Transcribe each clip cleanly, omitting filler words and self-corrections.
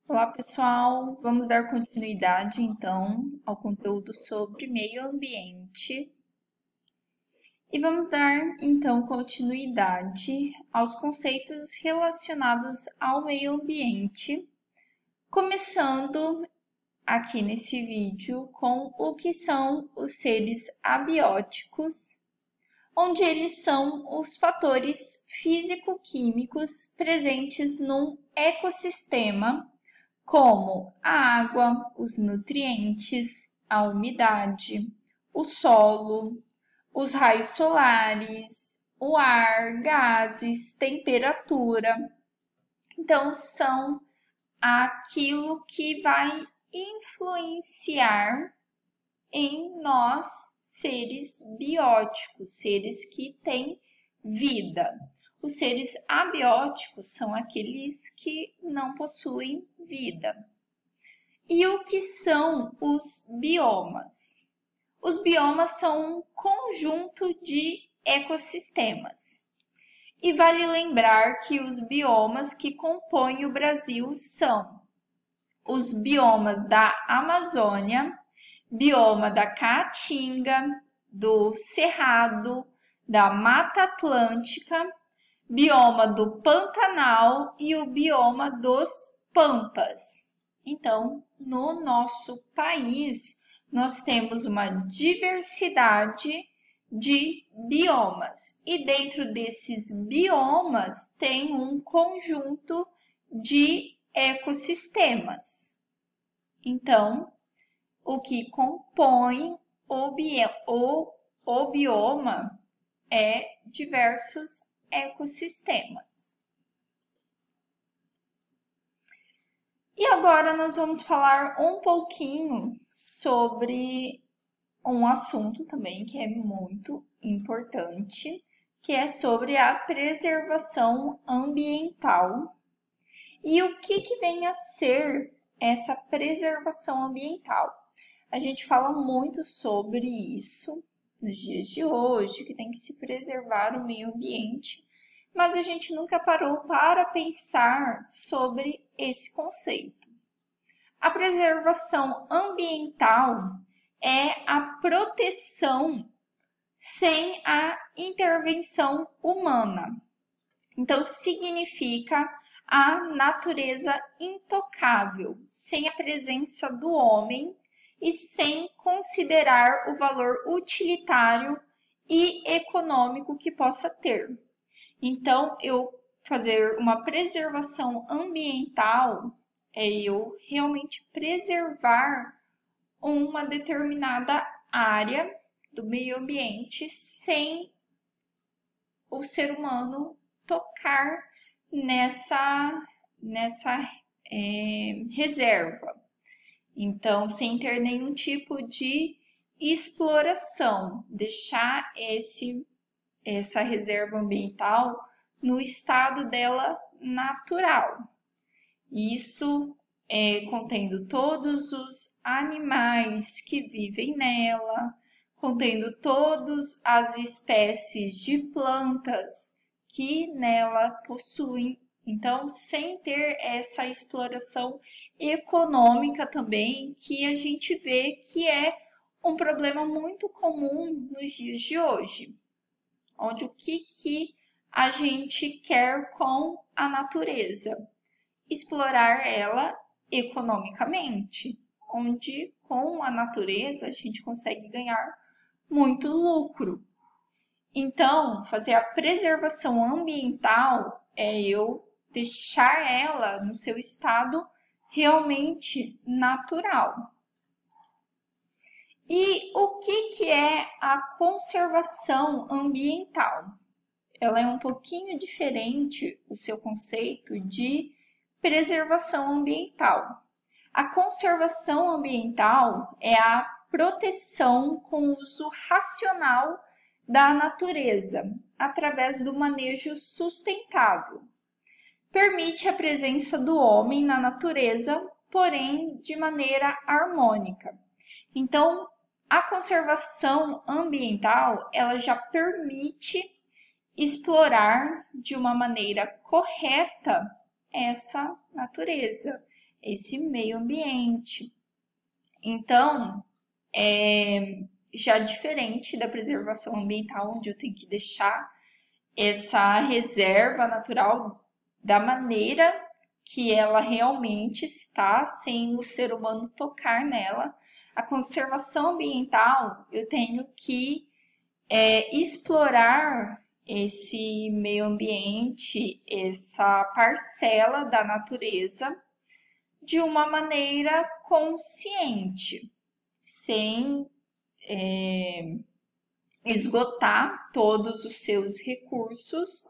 Olá, pessoal! Vamos dar continuidade, então, ao conteúdo sobre meio ambiente. E vamos dar, então, continuidade aos conceitos relacionados ao meio ambiente, começando aqui nesse vídeo com o que são os seres abióticos, onde eles são os fatores físico-químicos presentes num ecossistema, como a água, os nutrientes, a umidade, o solo, os raios solares, o ar, gases, temperatura. Então, são aquilo que vai influenciar em nós, seres bióticos, seres que têm vida. Os seres abióticos são aqueles que não possuem vida. E o que são os biomas? Os biomas são um conjunto de ecossistemas. E vale lembrar que os biomas que compõem o Brasil são os biomas da Amazônia, bioma da Caatinga, do Cerrado, da Mata Atlântica, bioma do Pantanal e o bioma dos Pampas. Então, no nosso país, nós temos uma diversidade de biomas. E dentro desses biomas tem um conjunto de ecossistemas. Então, o que compõe o bioma é diversos ecossistemas. E agora nós vamos falar um pouquinho sobre um assunto também que é muito importante, que é sobre a preservação ambiental. E o que vem a ser essa preservação ambiental? A gente fala muito sobre isso nos dias de hoje, que tem que se preservar o meio ambiente, mas a gente nunca parou para pensar sobre esse conceito. A preservação ambiental é a proteção sem a intervenção humana. Então, significa a natureza intocável, sem a presença do homem e sem considerar o valor utilitário e econômico que possa ter. Então, eu fazer uma preservação ambiental é eu realmente preservar uma determinada área do meio ambiente sem o ser humano tocar nessa reserva. Então, sem ter nenhum tipo de exploração, deixar essa reserva ambiental no estado dela natural. Isso contendo todos os animais que vivem nela, contendo todas as espécies de plantas que nela possuem. Então, sem ter essa exploração econômica também, que a gente vê que é um problema muito comum nos dias de hoje, onde o que a gente quer com a natureza? Explorar ela economicamente, onde com a natureza a gente consegue ganhar muito lucro. Então, fazer a preservação ambiental é eu deixar ela no seu estado realmente natural. E o que é a conservação ambiental? Ela é um pouquinho diferente, o seu conceito de preservação ambiental. A conservação ambiental é a proteção com o uso racional da natureza, através do manejo sustentável. Permite a presença do homem na natureza, porém de maneira harmônica. Então, a conservação ambiental, ela já permite explorar de uma maneira correta essa natureza, esse meio ambiente. Então, já diferente da preservação ambiental, onde eu tenho que deixar essa reserva natural da maneira que ela realmente está, sem o ser humano tocar nela. A conservação ambiental, eu tenho que explorar esse meio ambiente, essa parcela da natureza, de uma maneira consciente, sem esgotar todos os seus recursos,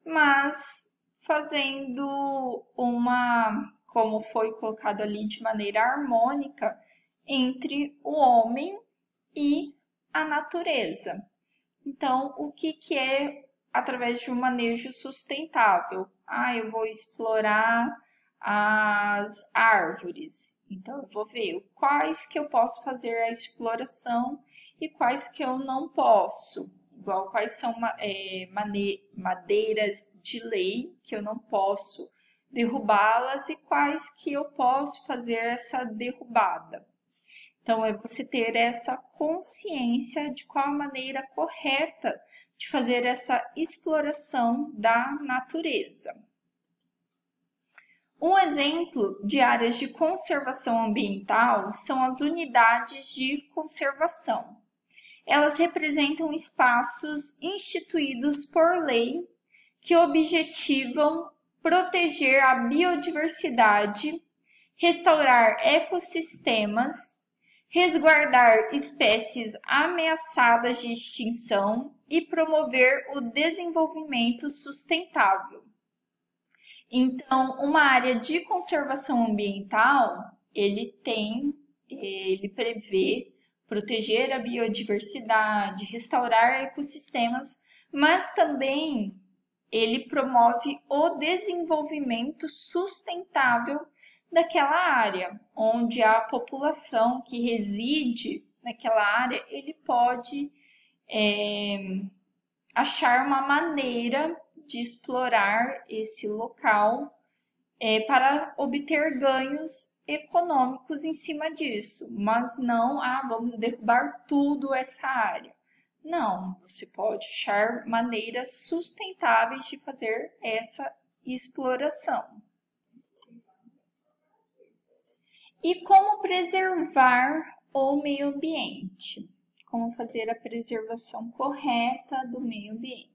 mas fazendo como foi colocado ali, de maneira harmônica entre o homem e a natureza. Então, o que é através de um manejo sustentável? Eu vou explorar as árvores. Então, eu vou ver quais que eu posso fazer a exploração e quais que eu não posso. Igual quais são madeiras de lei que eu não posso derrubá-las e quais que eu posso fazer essa derrubada. Então, é você ter essa consciência de qual a maneira correta de fazer essa exploração da natureza. Um exemplo de áreas de conservação ambiental são as unidades de conservação. Elas representam espaços instituídos por lei que objetivam proteger a biodiversidade, restaurar ecossistemas, resguardar espécies ameaçadas de extinção e promover o desenvolvimento sustentável. Então, uma área de conservação ambiental, ele prevê proteger a biodiversidade, restaurar ecossistemas, mas também ele promove o desenvolvimento sustentável daquela área, onde a população que reside naquela área, ele pode achar uma maneira de explorar esse local para obter ganhos econômicos em cima disso, mas não, vamos derrubar tudo essa área. Não, você pode achar maneiras sustentáveis de fazer essa exploração. E como preservar o meio ambiente? Como fazer a preservação correta do meio ambiente?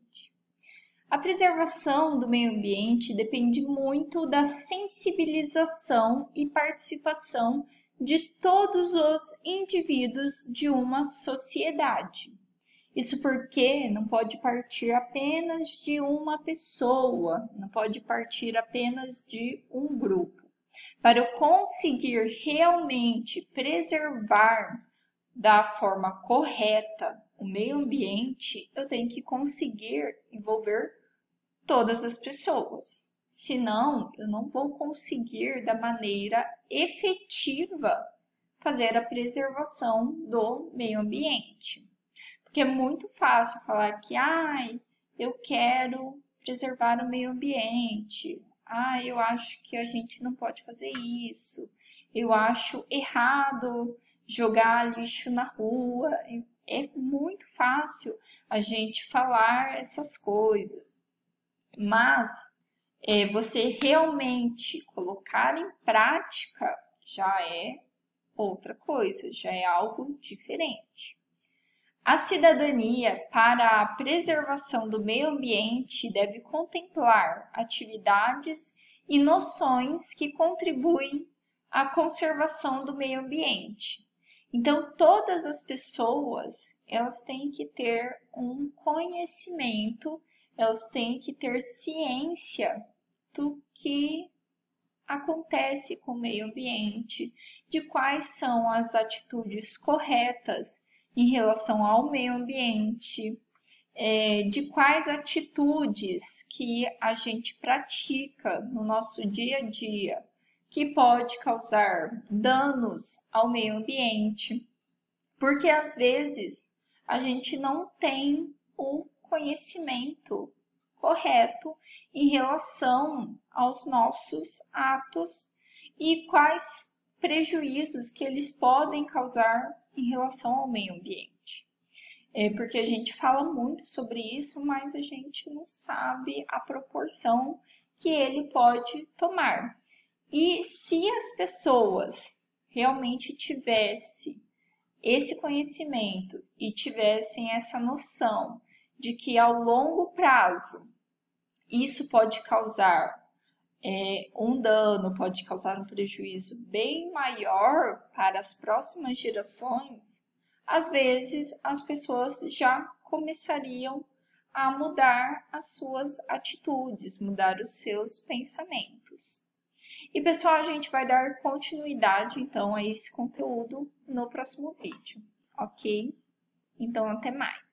A preservação do meio ambiente depende muito da sensibilização e participação de todos os indivíduos de uma sociedade. Isso porque não pode partir apenas de uma pessoa, não pode partir apenas de um grupo. Para eu conseguir realmente preservar da forma correta o meio ambiente, eu tenho que conseguir envolver todas as pessoas. Senão, eu não vou conseguir da maneira efetiva fazer a preservação do meio ambiente. Porque é muito fácil falar que, eu quero preservar o meio ambiente. Eu acho que a gente não pode fazer isso. Eu acho errado jogar lixo na rua. É muito fácil a gente falar essas coisas. Mas você realmente colocar em prática já é outra coisa, já é algo diferente. A cidadania para a preservação do meio ambiente deve contemplar atividades e noções que contribuem à conservação do meio ambiente. Então, todas as pessoas, elas têm que ter um conhecimento, elas têm que ter ciência do que acontece com o meio ambiente, de quais são as atitudes corretas em relação ao meio ambiente, de quais atitudes que a gente pratica no nosso dia a dia que pode causar danos ao meio ambiente, porque às vezes a gente não tem o conhecimento correto em relação aos nossos atos e quais prejuízos que eles podem causar em relação ao meio ambiente. Porque a gente fala muito sobre isso, mas a gente não sabe a proporção que ele pode tomar. E se as pessoas realmente tivessem esse conhecimento e tivessem essa noção de que ao longo prazo isso pode causar um dano, pode causar um prejuízo bem maior para as próximas gerações, às vezes as pessoas já começariam a mudar as suas atitudes, mudar os seus pensamentos. E pessoal, a gente vai dar continuidade então a esse conteúdo no próximo vídeo, ok? Então até mais!